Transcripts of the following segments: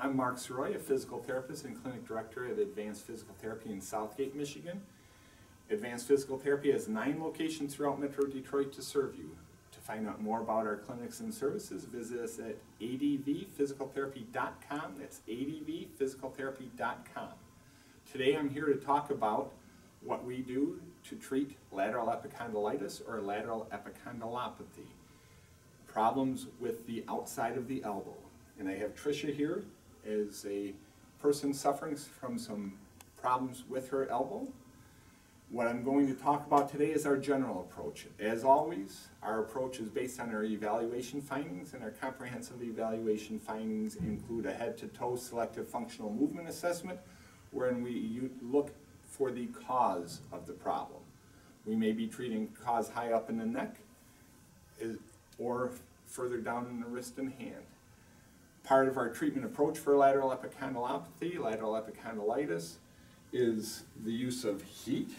I'm Mark Saroy, a physical therapist and clinic director at Advanced Physical Therapy in Southgate, Michigan. Advanced Physical Therapy has 9 locations throughout Metro Detroit to serve you. To find out more about our clinics and services, visit us at advphysicaltherapy.com. That's advphysicaltherapy.com. Today I'm here to talk about what we do to treat lateral epicondylitis or lateral epicondylopathy. Problems with the outside of the elbow. And I have Tricia here as a person suffering from some problems with her elbow. What I'm going to talk about today is our general approach. As always, our approach is based on our evaluation findings, and our comprehensive evaluation findings include a head-to-toe selective functional movement assessment, wherein we look for the cause of the problem. We may be treating cause high up in the neck or further down in the wrist and hand. Part of our treatment approach for lateral epicondylopathy, lateral epicondylitis, is the use of heat,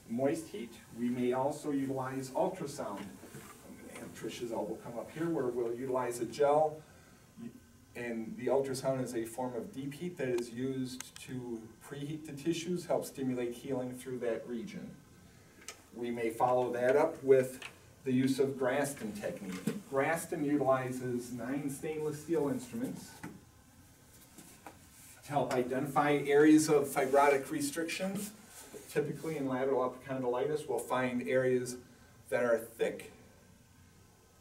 moist heat. We may also utilize ultrasound. I'm going to have Tricia's elbow come up here, where we'll utilize a gel, and the ultrasound is a form of deep heat that is used to preheat the tissues, help stimulate healing through that region. We may follow that up with the use of Graston technique. Graston utilizes 9 stainless steel instruments to help identify areas of fibrotic restrictions. Typically in lateral epicondylitis, we'll find areas that are thick,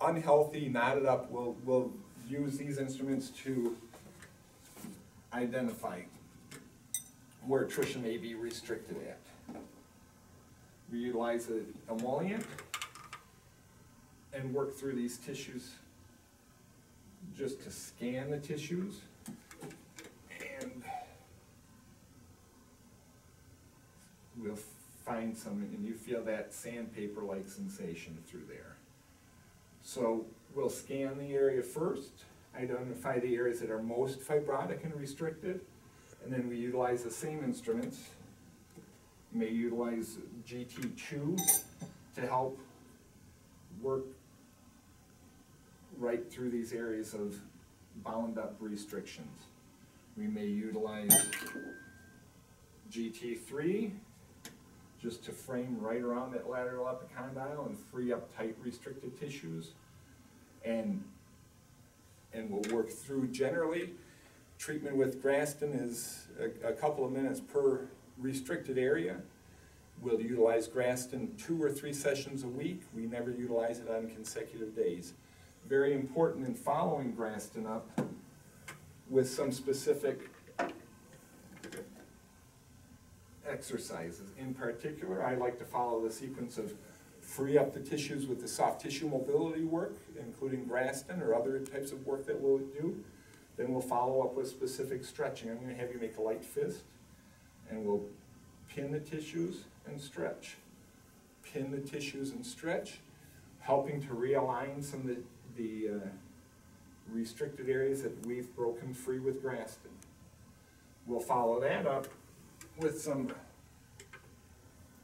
unhealthy, knotted up. We'll use these instruments to identify where Tricia may be restricted at. We utilize an emollient and work through these tissues just to scan the tissues, and we'll find some, and you feel that sandpaper-like sensation through there. So we'll scan the area first, identify the areas that are most fibrotic and restricted, and then we utilize the same instruments. We may utilize GT2 to help work right through these areas of bound up restrictions. We may utilize GT3 just to frame right around that lateral epicondyle and free up tight restricted tissues. And we'll work through, generally, treatment with Graston is a couple of minutes per restricted area. We'll utilize Graston 2 or 3 sessions a week. We never utilize it on consecutive days. Very important in following Graston up with some specific exercises. In particular, I like to follow the sequence of free up the tissues with the soft tissue mobility work, including Graston or other types of work that we'll do. Then we'll follow up with specific stretching. I'm going to have you make a light fist, and we'll pin the tissues and stretch. Pin the tissues and stretch, helping to realign some of the restricted areas that we've broken free with Graston. We'll follow that up with some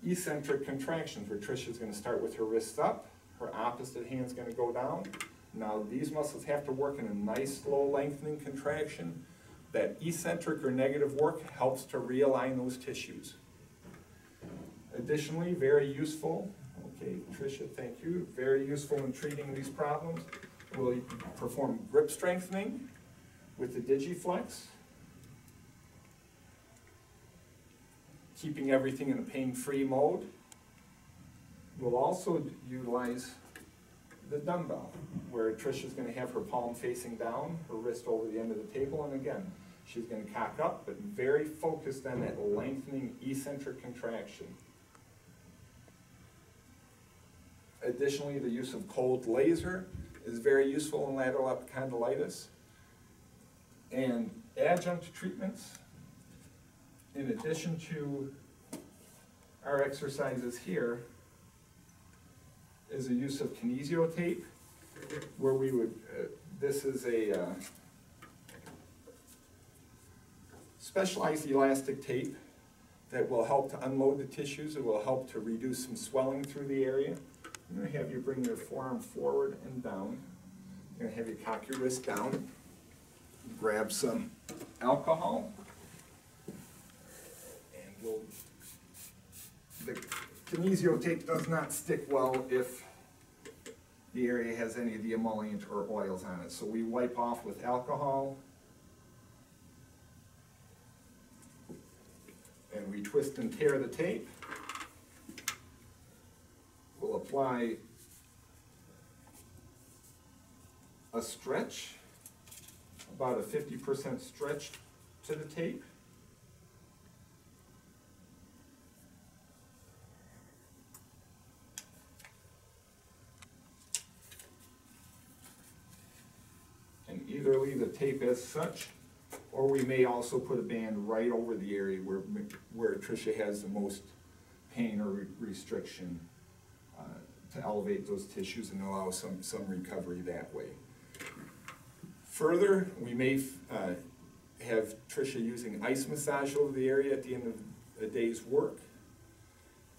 eccentric contractions, where Tricia's going to start with her wrists up, her opposite hand's going to go down. Now these muscles have to work in a nice slow lengthening contraction. That eccentric or negative work helps to realign those tissues. Additionally, very useful, okay, Tricia, thank you, very useful in treating these problems. We'll perform grip strengthening with the DigiFlex, keeping everything in a pain-free mode. We'll also utilize the dumbbell, where Tricia's going to have her palm facing down, her wrist over the end of the table, and again, she's going to cock up, but very focused on that lengthening eccentric contraction. Additionally, the use of cold laser is very useful in lateral epicondylitis. And adjunct treatments, in addition to our exercises here, is the use of kinesio tape, where we would, this is a specialized elastic tape that will help to unload the tissues. It will help to reduce some swelling through the area. I'm going to have you bring your forearm forward and down. I'm going to have you cock your wrist down. grab some alcohol, and the kinesio tape does not stick well if the area has any of the emollient or oils on it. So we wipe off with alcohol, and we twist and tear the tape. We'll apply a stretch, about a 50% stretch to the tape. And either leave the tape as such, or we may also put a band right over the area where Tricia has the most pain or restriction to elevate those tissues and allow some recovery that way. Further, we may have Tricia using ice massage over the area at the end of a day's work.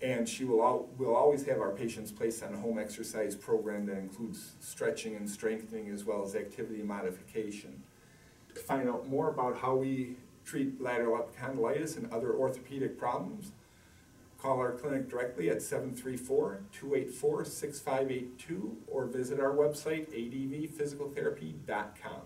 And we'll always have our patients placed on a home exercise program that includes stretching and strengthening as well as activity modification. To find out more about how we treat lateral epicondylitis and other orthopedic problems, call our clinic directly at 734-284-6582 or visit our website advphysicaltherapy.com.